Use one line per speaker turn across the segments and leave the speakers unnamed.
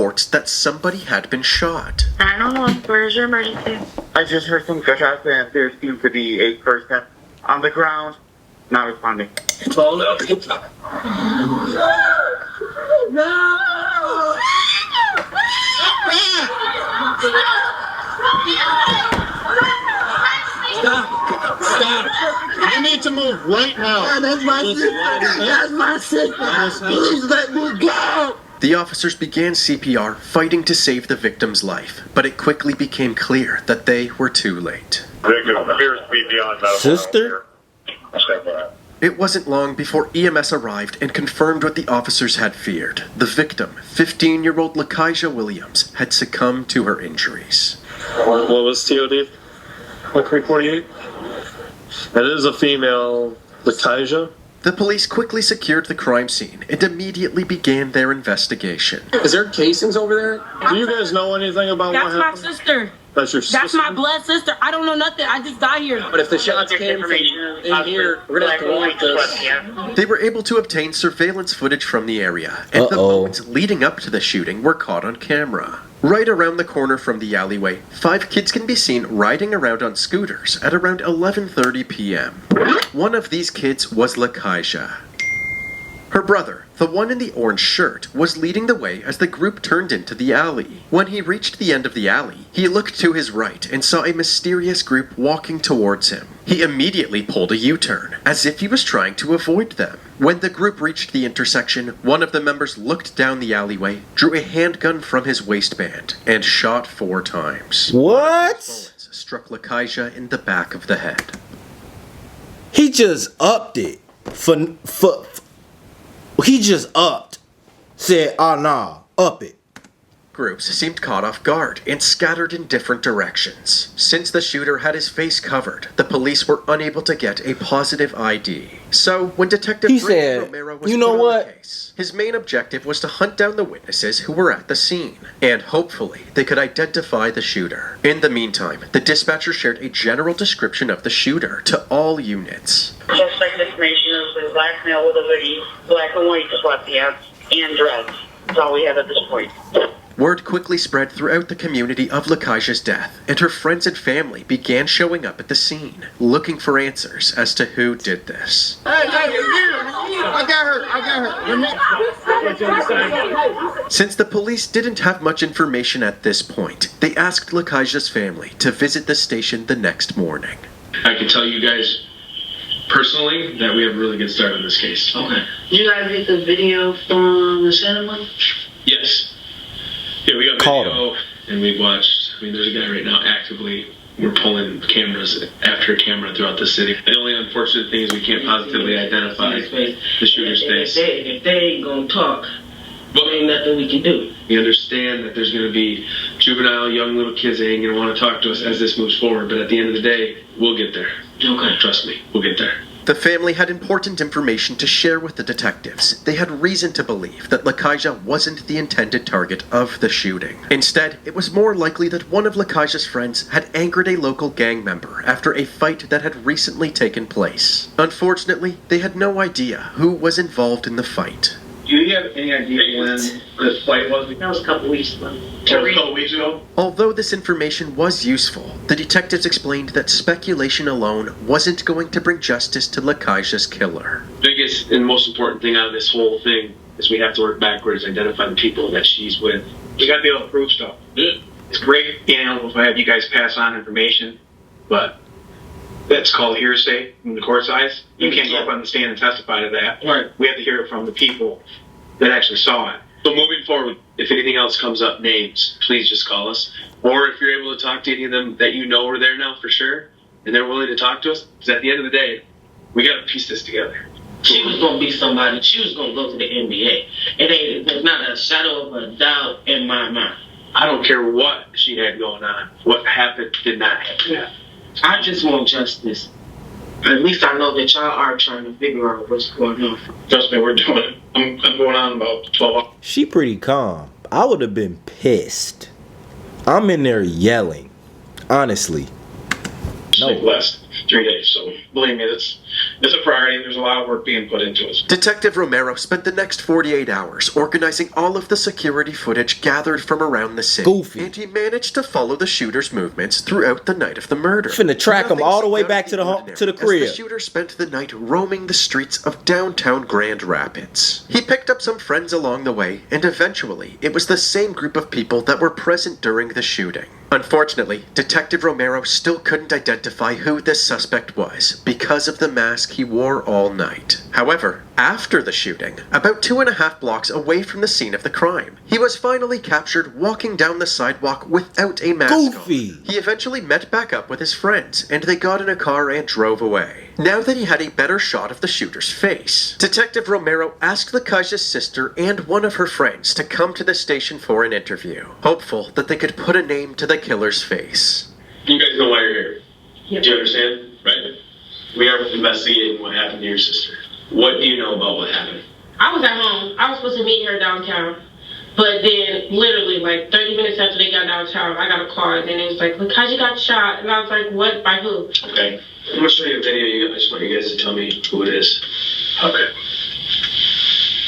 reports that somebody had been shot.
911, where's your emergency?
I just heard some gunshots and there seems to be a person on the ground not responding.
Stop. You need to move right now.
That's my sister. That's my sister. Please let me go.
The officers began CPR, fighting to save the victim's life, but it quickly became clear that they were too late.
Sister?
It wasn't long before EMS arrived and confirmed what the officers had feared. The victim, 15-year-old Lakaija Williams, had succumbed to her injuries.
What was TOD?
Like 348?
That is a female Lakaija.
The police quickly secured the crime scene and immediately began their investigation.
Is there casings over there?
Do you guys know anything about
That's
what
my
happened?
sister.
That's your sister?
That's my blood sister. I don't know nothing. I just got here.
But if the shots came from in here, we're gonna have to watch this.
They were able to obtain surveillance footage from the area, and the moments leading up to the shooting were caught on camera. Right around the corner from the alleyway, 5 kids can be seen riding around on scooters at around 11:30 p.m. One of these kids was Lakaija. Her brother, the one in the orange shirt, was leading the way as the group turned into the alley. When he reached the end of the alley, he looked to his right and saw a mysterious group walking towards him. He immediately pulled a U-turn, as if he was trying to avoid them. When the group reached the intersection, one of the members looked down the alleyway, drew a handgun from his waistband, and shot 4 times.
What?
Bullets struck Lakaija in the back of the head.
He just upped it. He just upped. Said, oh nah, up it.
Groups seemed caught off guard and scattered in different directions. Since the shooter had his face covered, the police were unable to get a positive ID. So, when Detective Brandon Romero was put on the case, his main objective was to hunt down the witnesses who were at the scene, and hopefully they could identify the shooter. In the meantime, the dispatcher shared a general description of the shooter to all units.
Suspect information is a black male with a hoodie, black and white sweatpants, and dreads. That's all we have at this point.
Word quickly spread throughout the community of Lakaija's death, and her friends and family began showing up at the scene, looking for answers as to who did this.
Hey, I got her.
Since the police didn't have much information at this point, they asked Lakaija's family to visit the station the next morning.
I can tell you guys personally that we have a really good start on this case.
Okay. Did you guys get the video from the cinema?
Yes. Yeah, we got video and we watched. I mean, there's a guy right now actively. We're pulling cameras after camera throughout the city. The only unfortunate thing is we can't positively identify the shooter's face.
If they ain't gonna talk, there ain't nothing we can do.
We understand that there's going to be juvenile, young little kids that ain't going to want to talk to us as this moves forward, but at the end of the day, we'll get there.
Okay.
Trust me, we'll get there.
The family had important information to share with the detectives. They had reason to believe that Lakaija wasn't the intended target of the shooting. Instead, it was more likely that one of Lakaija's friends had angered a local gang member after a fight that had recently taken place. Unfortunately, they had no idea who was involved in the fight.
Do you have any idea when this fight was?
That was a couple weeks ago.
A couple weeks ago?
Although this information was useful, the detectives explained that speculation alone wasn't going to bring justice to Lakaija's killer.
Biggest and most important thing out of this whole thing is we have to work backwards, identify the people that she's with.
We gotta be able to prove stuff. It's great being able to have you guys pass on information, but that's called hearsay in the court's eyes. You can't go up on the stand and testify to that.
Right.
We have to hear it from the people that actually saw it.
So moving forward, if anything else comes up, names, please just call us. Or if you're able to talk to any of them that you know are there now for sure, and they're willing to talk to us, because at the end of the day, we got to piece this together.
She was going to be somebody. She was going to go to the NBA. There's not a shadow of a doubt in my mind.
I don't care what she had going on. What happened did not happen.
Yeah. I just want justice. At least I know that y'all are trying to figure out what's going on.
Trust me, we're doing it. I'm going on about 12 hours.
She pretty calm. I would have been pissed. I'm in there yelling. Honestly.
just like the last 3 days. So believe me, it's a priority. There's a lot of work being put into it.
Detective Romero spent the next 48 hours organizing all of the security footage gathered from around the city.
Goofy.
And he managed to follow the shooter's movements throughout the night of the murder.
Finna track him
Nothing
all the way
seemed
back
out
to the
of
home, to the
ordinary,
crib.
as the shooter spent the night roaming the streets of downtown Grand Rapids. He picked up some friends along the way, and eventually, it was the same group of people that were present during the shooting. Unfortunately, Detective Romero still couldn't identify who this suspect was because of the mask he wore all night. However, after the shooting, about 2.5 blocks away from the scene of the crime, he was finally captured walking down the sidewalk without a mask
Goofy.
on. He eventually met back up with his friends, and they got in a car and drove away. Now that he had a better shot of the shooter's face, Detective Romero asked Lakaja's sister and one of her friends to come to the station for an interview, hopeful that they could put a name to the killer's face.
You guys know why you're here. Do you understand? Right. We are investigating what happened to your sister. What do you know about what happened?
I was at home. I was supposed to meet her downtown. But then, literally, like 30 minutes after they got downtown, I got a call, and it was like, Lakaja got shot. And I was like, what? By who?
Okay. I'm going to show you a video. I just want you guys to tell me who it is. Okay.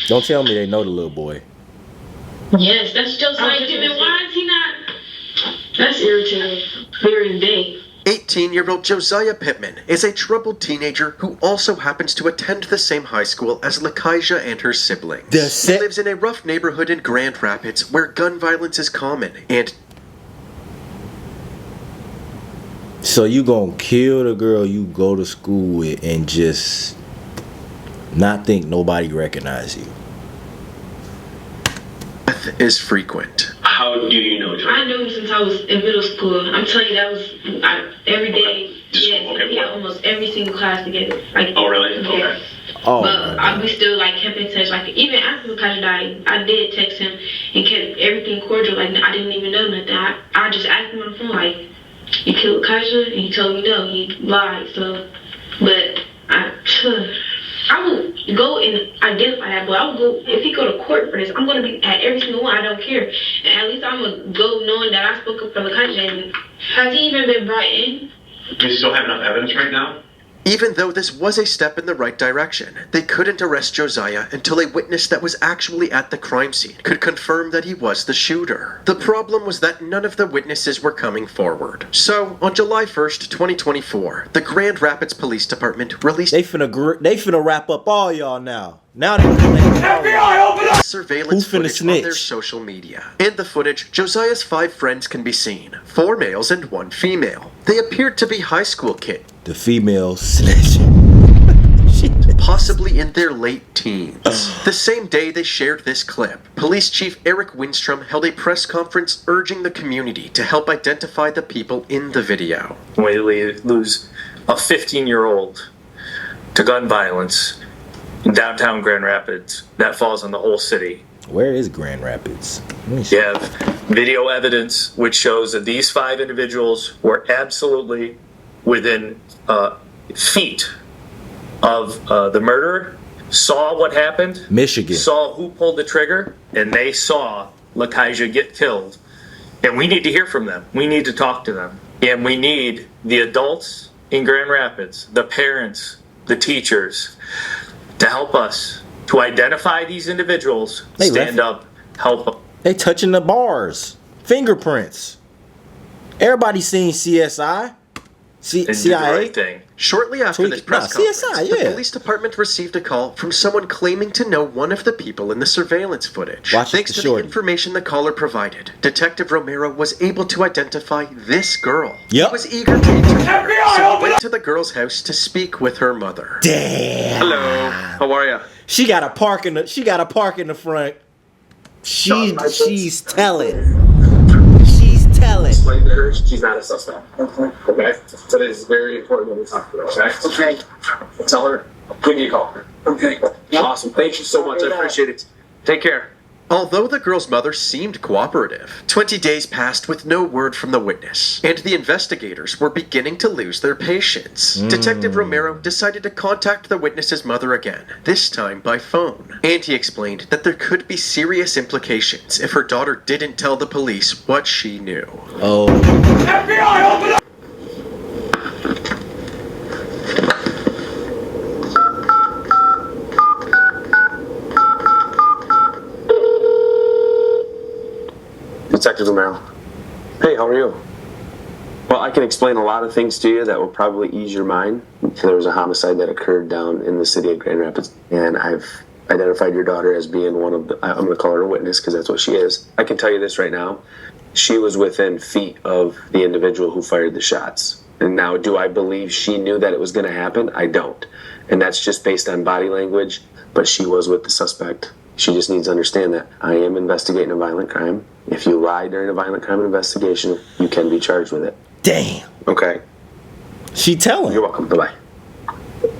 Don't tell me they know the little boy.
Yes, that's just like him. And why is he not? That's irritating. Very day.
18-year-old Josiah Pittman is a troubled teenager who also happens to attend the same high school as Lakaja and her siblings. He lives in a rough neighborhood in Grand Rapids where gun violence is common, and
so you gonna kill the girl you go to school with and just not think nobody recognize you?
death is frequent.
How do you know, Joey?
I knew him since I was in middle school. I'm telling you, that was every day. Yeah, almost every single class together. Like,
oh, really?
Yeah.
Okay.
Oh,
but we still like kept in touch. Like even after Lakaja died, I did text him and kept everything cordial. Like I didn't even know nothing. I just asked him on the phone, like, "You killed Lakaja?" And he told me no. He lied. So, but I would go and identify that boy. I would go, if he go to court for this, I'm going to be at every single one. I don't care. And at least I'm going to go knowing that I spoke up for Lakaja. And has he even been brought in?
Do you still have enough evidence right now?
Even though this was a step in the right direction, they couldn't arrest Josiah until a witness that was actually at the crime scene could confirm that he was the shooter. The problem was that none of the witnesses were coming forward. So, on July 1st, 2024, the Grand Rapids Police Department released
They finna wrap up all y'all now. Now they FBI,
open up! Surveillance
Who finna
footage on
snitch?
their social media. In the footage, Josiah's 5 friends can be seen, 4 males and 1 female. They appeared to be high school kids.
The female snitching.
Possibly in their late teens. The same day they shared this clip, Police Chief Eric Windstrom held a press conference urging the community to help identify the people in the video.
We lose a 15-year-old to gun violence in downtown Grand Rapids. That falls on the whole city.
Where is Grand Rapids?
You have video evidence which shows that these 5 individuals were absolutely within feet of the murderer, saw what happened,
Michigan,
saw who pulled the trigger, and they saw Lakaja get killed. And we need to hear from them. We need to talk to them. And we need the adults in Grand Rapids, the parents, the teachers, to help us to identify these individuals, stand up, help them.
They touching the bars, fingerprints. Everybody seen CSI, CIA.
Shortly after this press conference,
CSI,
the police department received a call from someone claiming to know one of the people in the surveillance footage. Thanks to the information the caller provided, Detective Romero was able to identify this girl. He was eager to interview her, so he went to the girl's house to speak with her mother.
Damn.
Hello. How are you?
She got a park in the front. She's telling.
Explain to her she's not a suspect. Okay? So it is very important when we talk to her, okay? Okay. Tell her, give me a call. Okay. Awesome. Thank you so much. I appreciate it. Take care.
Although the girl's mother seemed cooperative, 20 days passed with no word from the witness, and the investigators were beginning to lose their patience. Detective Romero decided to contact the witness's mother again, this time by phone, and he explained that there could be serious implications if her daughter didn't tell the police what she knew.
Oh.
FBI, open up!
Detective Romero. Hey, how are you? Well, I can explain a lot of things to you that will probably ease your mind. There was a homicide that occurred down in the city of Grand Rapids, and I've identified your daughter as being one of the, I'm going to call her a witness because that's what she is. I can tell you this right now. She was within feet of the individual who fired the shots. And now, do I believe she knew that it was going to happen? I don't. And that's just based on body language, but she was with the suspect. She just needs to understand that I am investigating a violent crime. If you lie during a violent crime investigation, you can be charged with it.
Damn.
Okay.
She telling.
You're welcome. Bye-bye.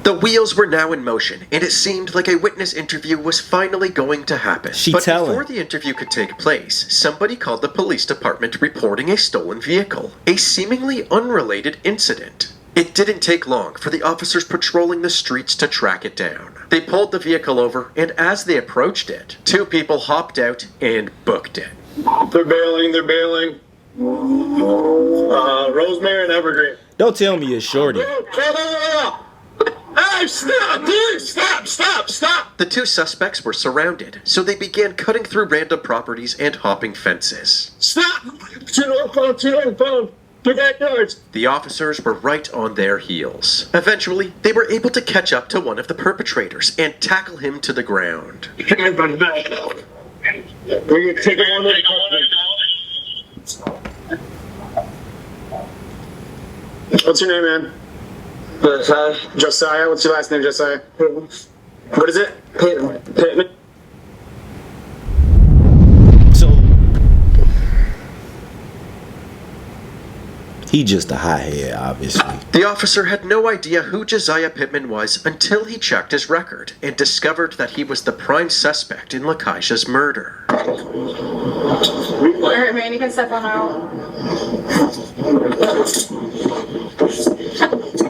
The wheels were now in motion, and it seemed like a witness interview was finally going to happen. But before the interview could take place, somebody called the police department reporting a stolen vehicle, a seemingly unrelated incident. It didn't take long for the officers patrolling the streets to track it down. They pulled the vehicle over, and as they approached it, two people hopped out and booked it.
They're bailing. Rosemary and Evergreen.
Don't tell me it's Shorty.
Hey, stop, dude! Stop!
The two suspects were surrounded, so they began cutting through random properties and hopping fences.
Stop! Turn on phone. Get back yards.
The officers were right on their heels. Eventually, they were able to catch up to one of the perpetrators and tackle him to the ground.
We're gonna take it on the What's your name, man? Josiah. What's your last name, Josiah? What is it? Pittman.
So he just a hothead, obviously.
The officer had no idea who Josiah Pittman was until he checked his record and discovered that he was the prime suspect in Lakeisha's murder.
Alright, man, you can step on out.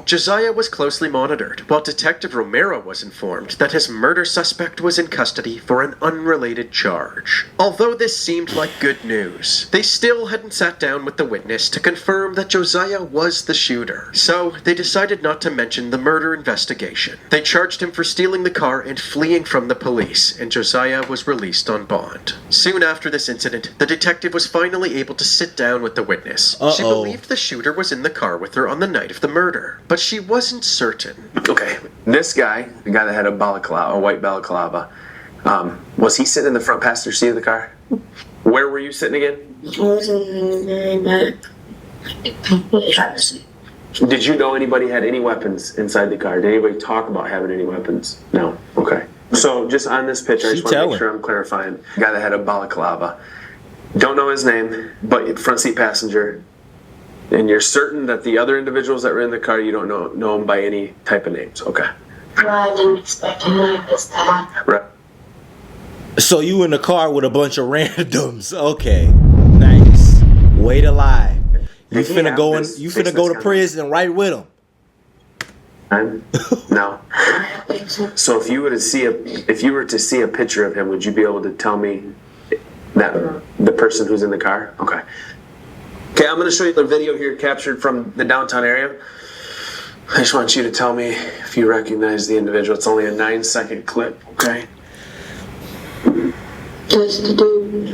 Josiah was closely monitored, while Detective Romero was informed that his murder suspect was in custody for an unrelated charge. Although this seemed like good news, they still hadn't sat down with the witness to confirm that Josiah was the shooter, so they decided not to mention the murder investigation. They charged him for stealing the car and fleeing from the police, and Josiah was released on bond. Soon after this incident, the detective was finally able to sit down with the witness. She believed the shooter was in the car with her on the night of the murder, but she wasn't certain.
Okay, this guy, the guy that had a balaclava, a white balaclava, was he sitting in the front passenger seat of the car? Where were you sitting again? Did you know anybody had any weapons inside the car? Did anybody talk about having any weapons? No. Okay. So just on this picture, I just want to make sure I'm clarifying. The guy that had a balaclava. Don't know his name, but front seat passenger. And you're certain that the other individuals that were in the car, you don't know them by any type of names. Okay.
No, I didn't expect him like this time.
Right.
So you in the car with a bunch of randoms. Okay. Nice. Way to lie. You finna go to prison right with him.
No. So if you were to see a picture of him, would you be able to tell me that the person who's in the car? Okay. Okay, I'm going to show you the video here captured from the downtown area. I just want you to tell me if you recognize the individual. It's only a 9-second clip, okay?
Just the dude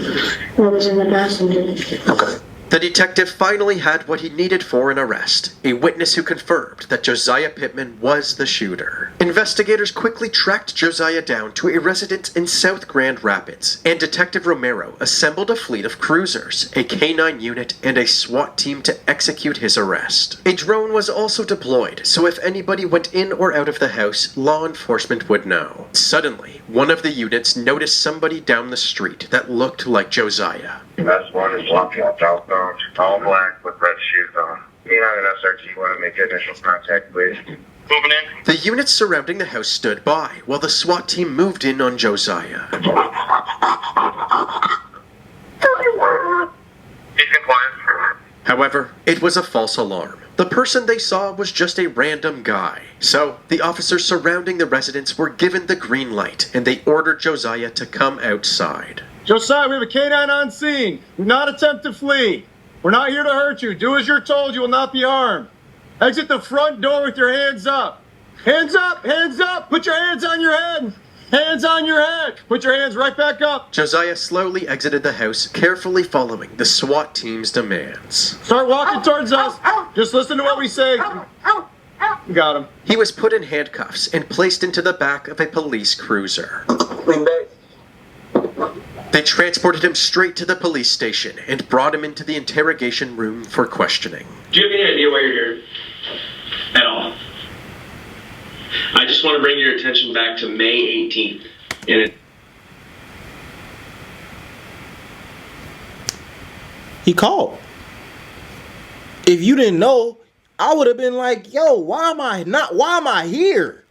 that was in the passenger.
Okay.
The detective finally had what he needed for an arrest, a witness who confirmed that Josiah Pittman was the shooter. Investigators quickly tracked Josiah down to a residence in South Grand Rapids, and Detective Romero assembled a fleet of cruisers, a K-9 unit, and a SWAT team to execute his arrest. A drone was also deployed, so if anybody went in or out of the house, law enforcement would know. Suddenly, one of the units noticed somebody down the street that looked like Josiah.
That's one is walking southbound, all black with red shoes on. You know, an SRT, want to make initial contact, please. Moving in.
The units surrounding the house stood by, while the SWAT team moved in on Josiah.
He's compliant.
However, it was a false alarm. The person they saw was just a random guy. So, the officers surrounding the residence were given the green light, and they ordered Josiah to come outside.
Josiah, we have a K-9 on scene. Do not attempt to flee. We're not here to hurt you. Do as you're told. You will not be harmed. Exit the front door with your hands up. Hands up! Hands up! Put your hands on your head! Hands on your head. Put your hands right back up.
Josiah slowly exited the house, carefully following the SWAT team's demands.
Start walking towards us. Just listen to what we say. Got him.
He was put in handcuffs and placed into the back of a police cruiser. They transported him straight to the police station and brought him into the interrogation room for questioning.
Do you have any idea why you're here? At all? I just want to bring your attention back to May 18th.
He called. If you didn't know, I would have been like, yo, why am I here?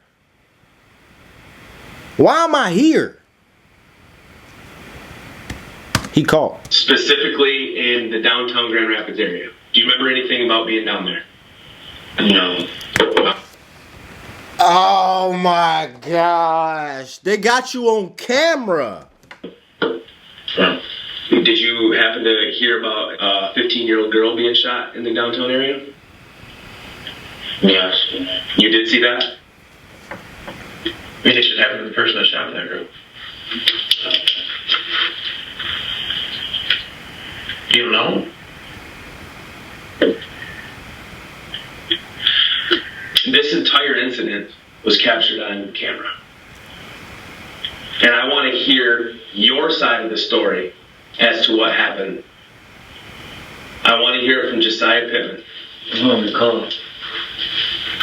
Why am I here? He called.
Specifically in the downtown Grand Rapids area. Do you remember anything about being down there? No.
Oh my gosh. They got you on camera.
Did you happen to hear about a 15-year-old girl being shot in the downtown area? Yes. You did see that? Maybe it should happen to the person that shot that girl. You know? This entire incident was captured on camera. And I want to hear your side of the story as to what happened. I want to hear it from Josiah Pittman. I don't recall.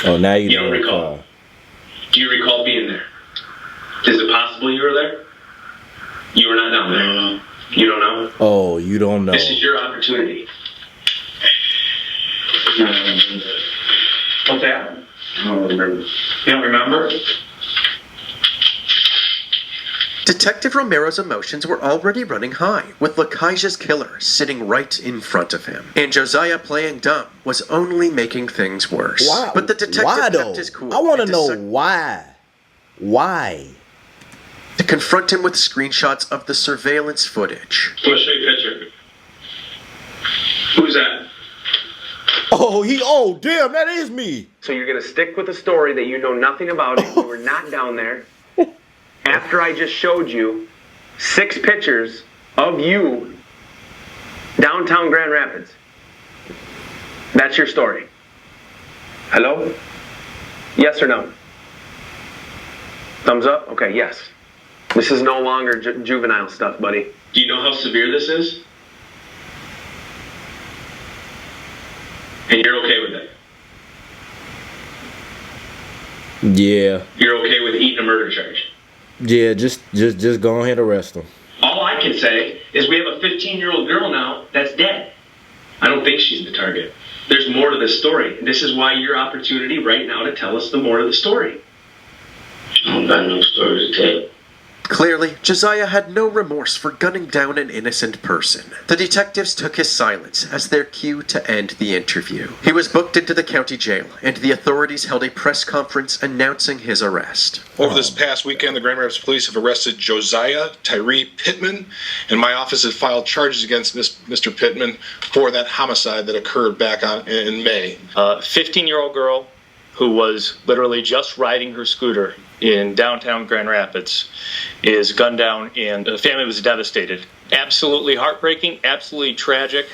Oh, now you
don't recall. Do you recall being there? Is it possible you were there? You were not down there. You don't know?
Oh, you don't know.
This is your opportunity. What's that? I don't remember. You don't remember?
Detective Romero's emotions were already running high, with Lakaija's killer sitting right in front of him. And Josiah playing dumb was only making things worse.
Why?
But the detective
why,
kept his cool.
I want to know why. Why?
To confront him with screenshots of the surveillance footage.
Let's show you a picture. Who's that?
Oh, damn, that is me.
So you're going to stick with a story that you know nothing about and you were not down there after I just showed you 6 pictures of you downtown Grand Rapids. That's your story. Hello? Yes or no? Thumbs up? Okay, yes. This is no longer juvenile stuff, buddy.
Do you know how severe this is? And you're okay with it?
Yeah.
You're okay with eating a murder charge?
Yeah, just go ahead and arrest him.
All I can say is we have a 15-year-old girl now that's dead. I don't think she's the target. There's more to this story. This is why your opportunity right now to tell us the more of the story. I don't got no story to tell.
Clearly, Josiah had no remorse for gunning down an innocent person. The detectives took his silence as their cue to end the interview. He was booked into the county jail, and the authorities held a press conference announcing his arrest.
Over this past weekend, the Grand Rapids Police have arrested Josiah Tyree Pittman, and my office has filed charges against Mr. Pittman for that homicide that occurred back in May.
A 15-year-old girl who was literally just riding her scooter in downtown Grand Rapids is gunned down, and the family was devastated. Absolutely heartbreaking, absolutely tragic,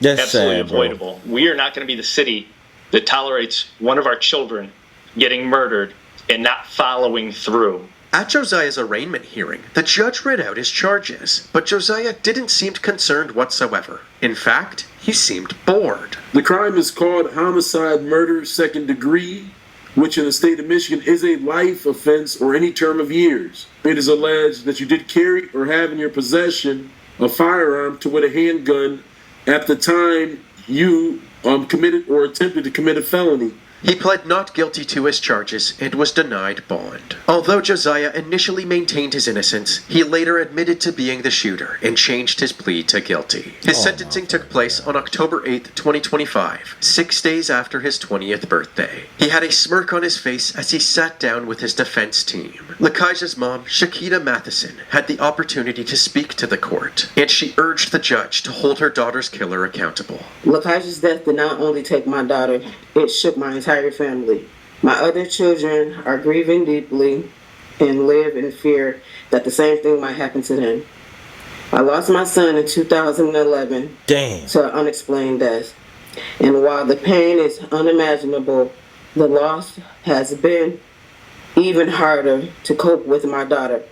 absolutely avoidable. We are not going to be the city that tolerates one of our children getting murdered and not following through.
At Josiah's arraignment hearing, the judge read out his charges, but Josiah didn't seem concerned whatsoever. In fact, he seemed bored.
The crime is called homicide, murder, second degree, which in the state of Michigan is a life offense or any term of years. It is alleged that you did carry or have in your possession a firearm to with a handgun at the time you committed or attempted to commit a felony.
He pled not guilty to his charges and was denied bond. Although Josiah initially maintained his innocence, he later admitted to being the shooter and changed his plea to guilty. His sentencing took place on October 8th, 2025, 6 days after his 20th birthday. He had a smirk on his face as he sat down with his defense team. Lakaija's mom, Shakita Matheson, had the opportunity to speak to the court, and she urged the judge to hold her daughter's killer accountable.
Lakaija's death did not only take my daughter, it shook my entire family. My other children are grieving deeply. and live in fear that the same thing might happen to them. I lost my son in 2011
Damn.
to an unexplained death. And while the pain is unimaginable, the loss has been even harder to cope with my daughter.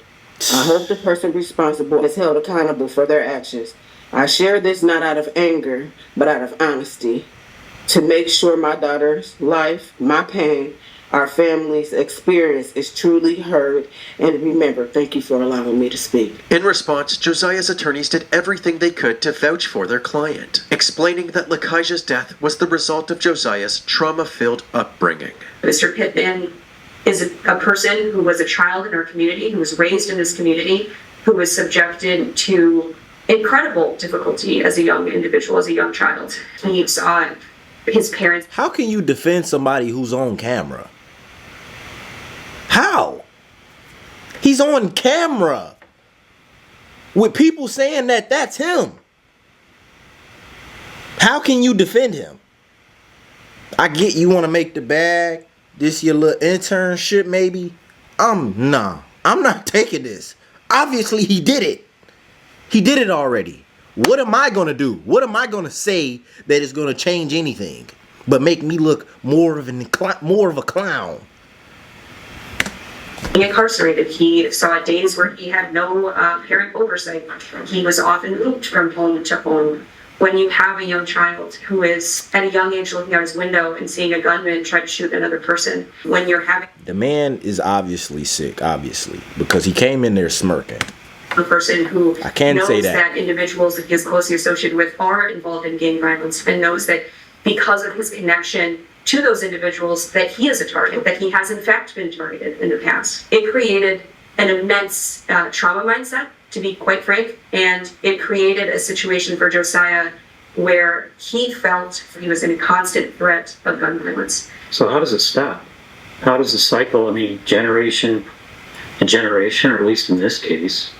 I hope the person responsible is held accountable for their actions. I share this not out of anger, but out of honesty, to make sure my daughter's life, my pain, our family's experience is truly heard and remembered. Thank you for allowing me to speak.
In response, Josiah's attorneys did everything they could to vouch for their client, explaining that Lakaija's death was the result of Josiah's trauma-filled upbringing.
Mr. Pittman is a person who was a child in our community, who was raised in this community, who was subjected to incredible difficulty as a young individual, as a young child. He saw his parents.
How can you defend somebody who's on camera? How? He's on camera with people saying that that's him. How can you defend him? I get you want to make the bag. This your little internship maybe. Nah. I'm not taking this. Obviously he did it. He did it already. What am I going to do? What am I going to say that is going to change anything but make me look more of a clown?
Being incarcerated, he saw days where he had no parent oversight. He was often moved from home to home. When you have a young child who is at a young age looking out his window and seeing a gunman try to shoot another person, when you're having...
The man is obviously sick, obviously, because he came in there smirking.
A person who
I can
knows
say that
individuals that he is closely associated with are involved in gang violence and knows that because of his connection to those individuals that he is a target, that he has in fact been targeted in the past. It created an immense trauma mindset, to be quite frank, and it created a situation for Josiah where he felt he was in a constant threat of gun violence.
So how does it stop? How does the cycle, generation to generation, or at least in this case?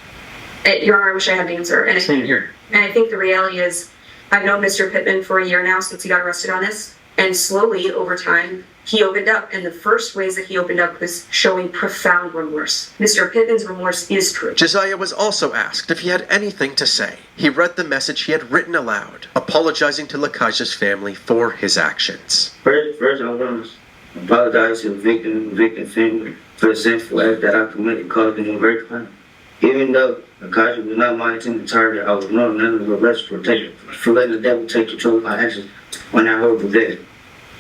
Your Honor, I wish I had the answer. And
Same here.
And I think the reality is, I've known Mr. Pittman for a year now since he got arrested on this. And slowly, over time, he opened up. And the first ways that he opened up was showing profound remorse. Mr. Pittman's remorse is true.
Josiah was also asked if he had anything to say. He read the message he had written aloud, apologizing to Lakaija's family for his actions.
First, I want to apologize to the victim family for the sinful act that I committed, causing them great pain. Even though Lakaija was not my intended target, I was known under arrest for letting the devil take control of my actions when I heard the dead.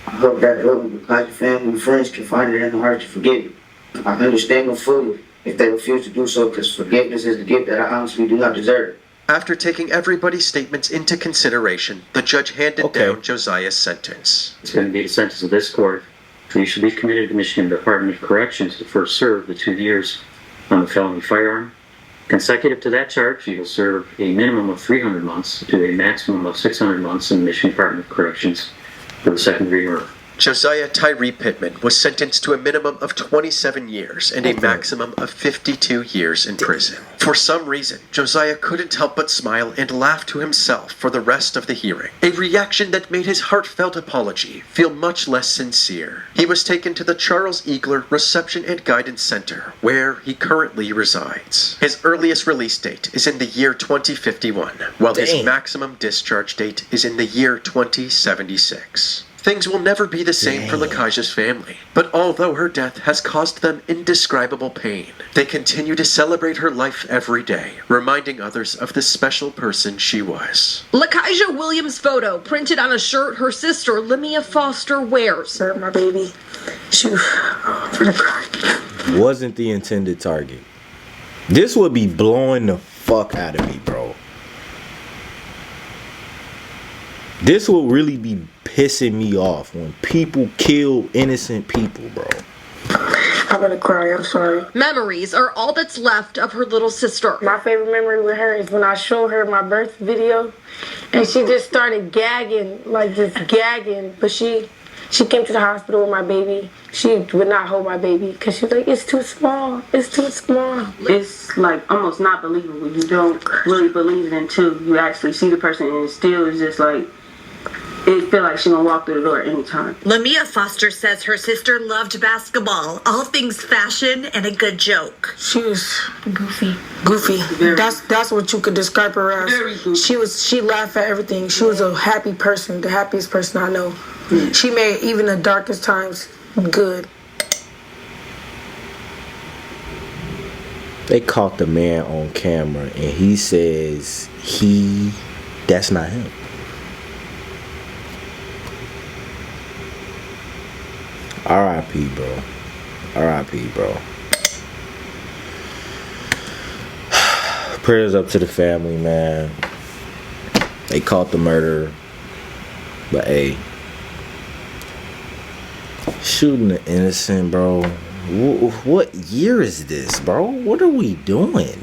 I hope that the Lakaija family and friends can find it in the heart to forgive me. I understand them fully if they refuse to do so, because forgiveness is the gift that I honestly do not deserve.
After taking everybody's statements into consideration, the judge handed down Josiah's sentence.
It's going to be the sentence of this court. You should be committed to Michigan Department of Corrections to first serve the 2 years on the felony firearm. Consecutive to that charge, you'll serve a minimum of 300 months to a maximum of 600 months in the Michigan Department of Corrections for the second-degree murder.
Josiah Tyree Pittman was sentenced to a minimum of 27 years and a maximum of 52 years in prison. For some reason, Josiah couldn't help but smile and laugh to himself for the rest of the hearing, a reaction that made his heartfelt apology feel much less sincere. He was taken to the Charles Eagler Reception and Guidance Center, where he currently resides. His earliest release date is in the year 2051, while his maximum discharge date is in the year 2076. Things will never be the same for Lakaija's family, but although her death has caused them indescribable pain, they continue to celebrate her life every day, reminding others of the special person she was.
Lakaija Williams' photo printed on a shirt her sister, Lemia Foster, wears.
My baby.
Wasn't the intended target. This would be blowing the fuck out of me, bro. This will really be pissing me off when people kill innocent people, bro.
I'm gonna cry, I'm sorry.
Memories are all that's left of her little sister.
My favorite memory with her is when I showed her my birth video and she just started gagging, like just gagging. But she came to the hospital with my baby. She would not hold my baby because she was like, it's too small, it's too small.
It's like almost not believable. You don't really believe it until you actually see the person, and it still is just like, it feel like she gonna walk through the door anytime.
Lamia Foster says her sister loved basketball, all things fashion, and a good joke.
She was goofy. That's what you could describe her as.
Very goofy.
She laughed at everything. She was a happy person, the happiest person I know. She made even the darkest times good.
They caught the man on camera and he says that's not him. R.I.P. bro. R.I.P. bro. Prayers up to the family, man. They caught the murderer. But hey, shooting the innocent, bro. What year is this, bro? What are we doing?